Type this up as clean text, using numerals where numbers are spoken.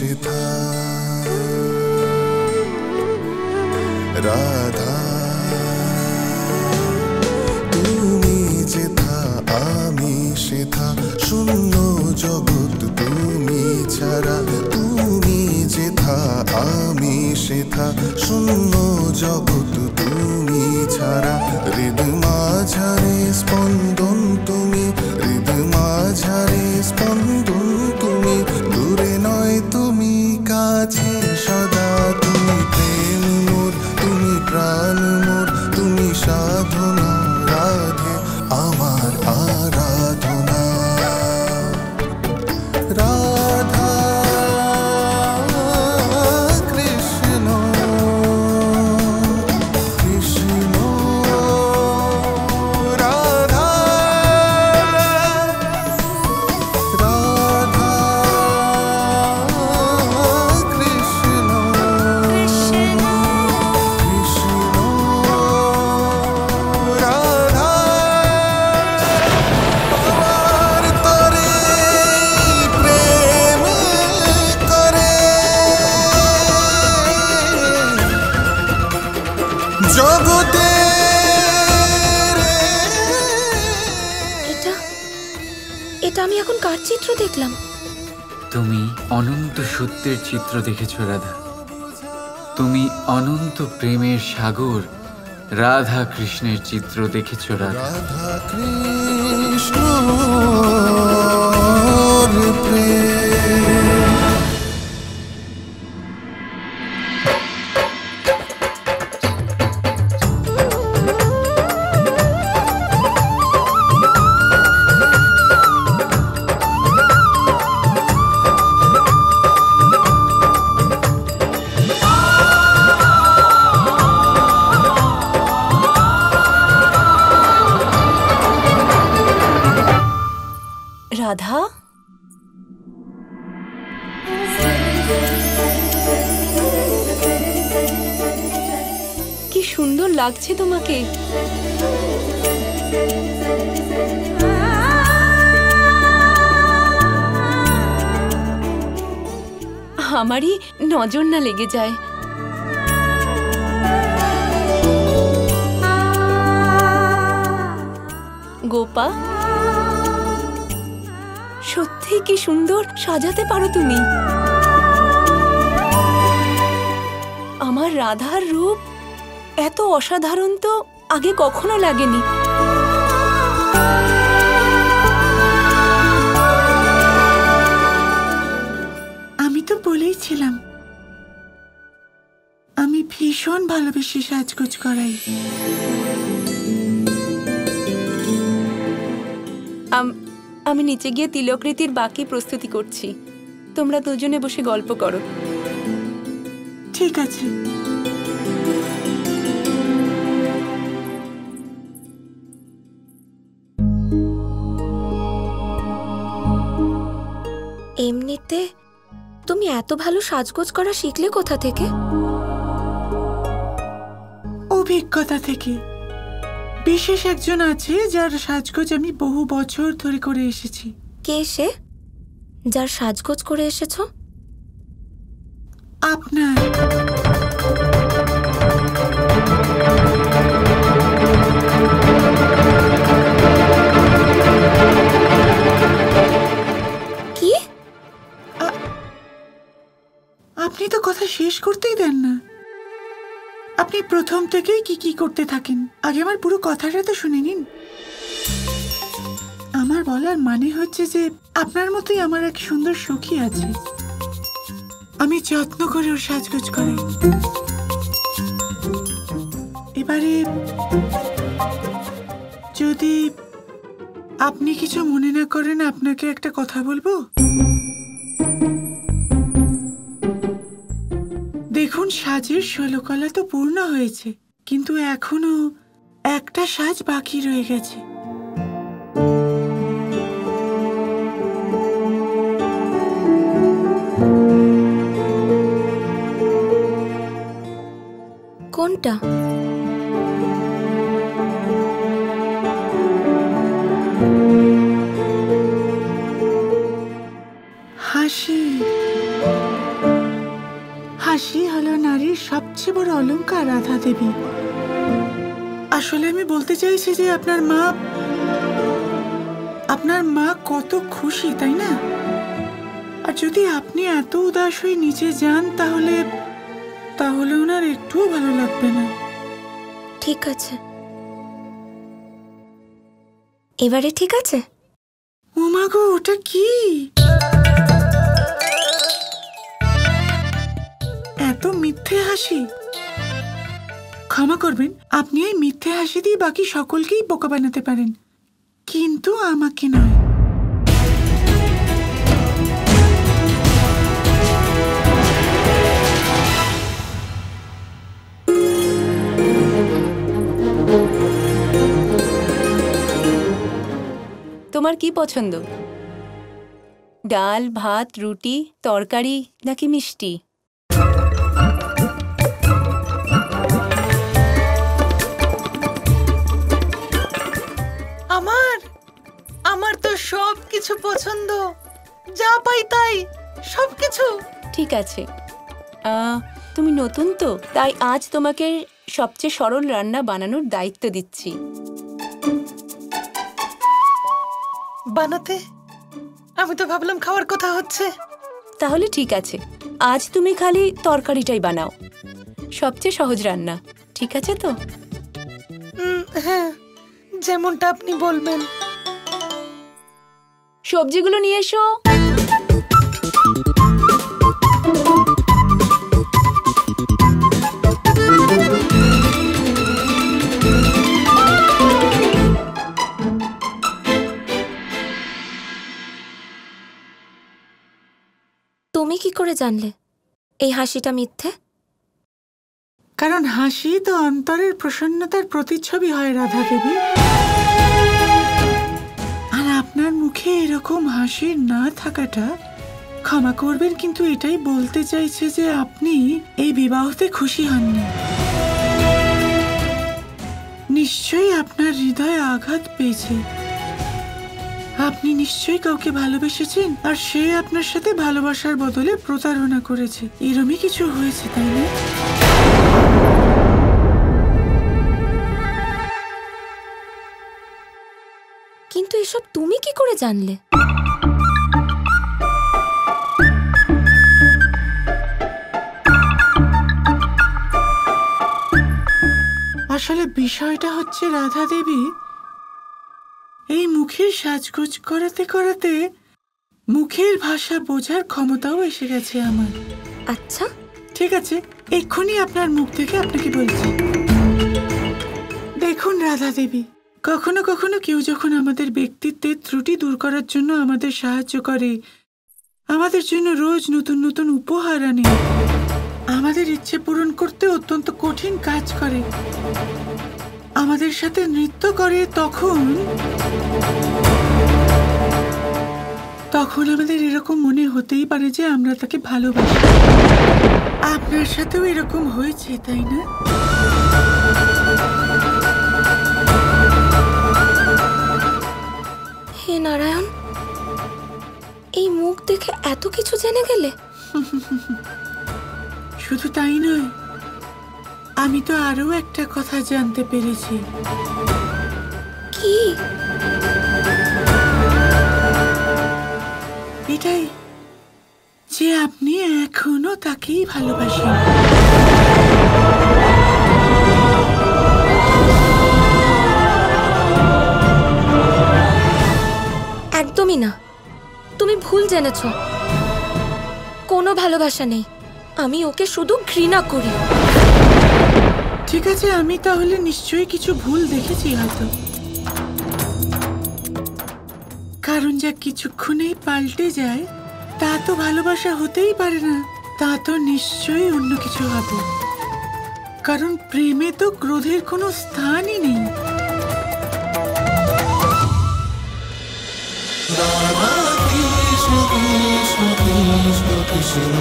সেথা রাধা তুমি যেথা আমি সেথা শূন্য জগৎ তুমি ছাড়া তুমি যেথা আমি সেথা শূন্য জগৎ তুমি ছাড়া হৃদ মাঝারে স্পন্দন তুমি হৃদ মাঝারে স্পন্দন তুমি দূরে নয় তুমি কাছে সদা তুমি প্রেম মোর তুমি প্রাণ মোর তুমি সাধনা রাধে আমার আরাধনা রাধা কৃষ্ণ কৃষ্ণ রাধা রাধা কৃষ্ণ কৃষ্ণ রাধা আমার তরে প্রেম করে জগতে এটা এটা আমি এখন কার চিত্র দেখলাম? তুমি অনন্ত সত্যের চিত্র দেখেছ রাধা। তুমি অনন্ত প্রেমের সাগর রাধা কৃষ্ণের চিত্র দেখেছ রাধা। রাধা কৃষ্ণ প্রেম রাধা, কি সুন্দর লাগছে তোমাকে। আমারই নজর না লেগে যায়। গোপা, সত্যি কি সুন্দর সাজাতে পারো তুমি। আমার রাধার রূপ এত অসাধারণ তো আগে কখনো লাগেনি। আমি তো বলেইছিলাম আমি ভীষণ ভালোবেসে সাজগোজ করাই। আমি নিচে গিয়ে তিলকৃতির বাকি প্রস্তুতি করছি, তোমরা দুজনে বসে গল্প করো। ঠিক আছে। এমনিতে তুমি এত ভালো সাজগোজ করা শিখলে কোথা থেকে? অভিজ্ঞতা থেকে। বিশেষ একজন আছে যার সাজগোজ আমি বহু বছর ধরে করে এসেছি। কে সে, যার সাজগোজ করে এসেছো? আপনার। কি? আপনি তো কথা শেষ করতেই দেন না। আপনি প্রথম থেকেই কি কি করতে থাকেন, আগে আমার পুরো কথাটা তো শুনে নিন। আমার বলার মানে হচ্ছে যে আপনার মতোই আমার এক সুন্দর সখী আছে, আমি যত্ন করে ওর সাজগোজ করি। এবারে যদি আপনি কিছু মনে না করেন আপনাকে একটা কথা বলবো। দেখুন, সাজের 16 কলা তো পূর্ণ হয়েছে, কিন্তু এখনো একটা সাজ বাকি রয়ে গেছে। কোনটা? হাসি। হাসি হলো নারীর সবচেয়ে বড় অলংকার রাধা দেবী। আসলে আমি বলতে চাইছি যে আপনার মা কত খুশি, তাই না? আর যদি আপনি এত উদাস হয়ে নিচে যান তাহলে ওনার একটুও ভালো লাগবে না। ঠিক আছে, এবারে ঠিক আছে? ওমা গো, ওটা কি? এত মিথ্যে হাসি! ক্ষমা করবেন, আপনি এই মিথ্যে হাসি দিয়ে বাকি সকলকেই বোকা বানাতে পারেন, কিন্তু আমাকে নয়। তোমার কি পছন্দ? ডাল, ভাত, রুটি, তরকারি নাকি মিষ্টি? আমার তো সব কিছু পছন্দ, যা পাই তাই, সবকিছু। ঠিক আছে, তুমি নতুন তো, তাই আজ তোমাকে সবচেয়ে সরল রান্না বানানোর দায়িত্ব দিচ্ছি। বানাতে? আমি তো ভাবলাম খাওয়ার কথা হচ্ছে। তাহলে ঠিক আছে, আজ তুমি খালি তরকারিটাই বানাও, সবচেয়ে সহজ রান্না। ঠিক আছে তো? হ্যাঁ, যেমনটা আপনি বলবেন। সবজিগুলো নিয়ে এসো। তুমি কি করে জানলে এই হাসিটা মিথ্যে? কারণ হাসি তো অন্তরের প্রসন্নতার প্রতিচ্ছবি হয় রাধা দেবী। আর আপনার মুখে এরকম হাসি না থাকাটা, ক্ষমা করবেন কিন্তু এটাই বলতে চাইছে যে আপনি এই বিবাহতে খুশি হননি। নিশ্চয়ই আপনার হৃদয়ে আঘাত পেয়েছে। আপনি নিশ্চয়ই কাউকে ভালোবেসেছেন, আর সে আপনার সাথে ভালোবাসার বদলে প্রতারণা করেছে। এরমই কিছু হয়েছে, তাই না? কিন্তু এসব তুমি কি করে জানলে? আসলে বিষয়টা হচ্ছে রাধা দেবী, এই মুখের সাজগোজ করাতে করাতে মুখের ভাষা বোঝার ক্ষমতাও এসে গেছে আমার। আচ্ছা, ঠিক আছে, এক্ষুনি আপনার মুখ থেকে আপনাকে বলছি। দেখুন রাধা দেবী, কখনো কখনো কেউ যখন আমাদের ব্যক্তিত্বের ত্রুটি দূর করার জন্য আমাদের সাহায্য করে, আমাদের জন্য রোজ নতুন নতুন উপহার আনে, আমাদের ইচ্ছে পূরণ করতে অত্যন্ত কঠিন কাজ করে, আমাদের সাথে নৃত্য করে, তখন আমাদের এরকম মনে হতেই পারে যে আমরা তাকে ভালোবাসি। আপনার সাথেও এরকম হয়েছে, তাই না? হে নারায়ণ, এই মুখ দেখে এত কিছু জেনে গেলে? শুধু তাই নয়, আমি তো আরো একটা কথা জানতে পেরেছি। কি? এটাই যে আপনি এখনো তাকেই ভালোবাসেন। একদমই না, তুমি ভুল জেনেছ। কোনো ভালোবাসা নেই, আমি ওকে শুধু ঘৃণা করি। ঠিক আছে, আমি তাহলে নিশ্চয়ই কিছু ভুল দেখেছি হয়তো, কারণ যা কিছুক্ষণেই পাল্টে যায় তা তো ভালোবাসা হতেই পারে না, তা তো নিশ্চয়ই অন্য কিছু হবে। কারণ প্রেমে তো ক্রোধের কোনো স্থানই নেই। রাধা কৃষ্ণ কৃষ্ণ কৃষ্ণ কৃষ্ণ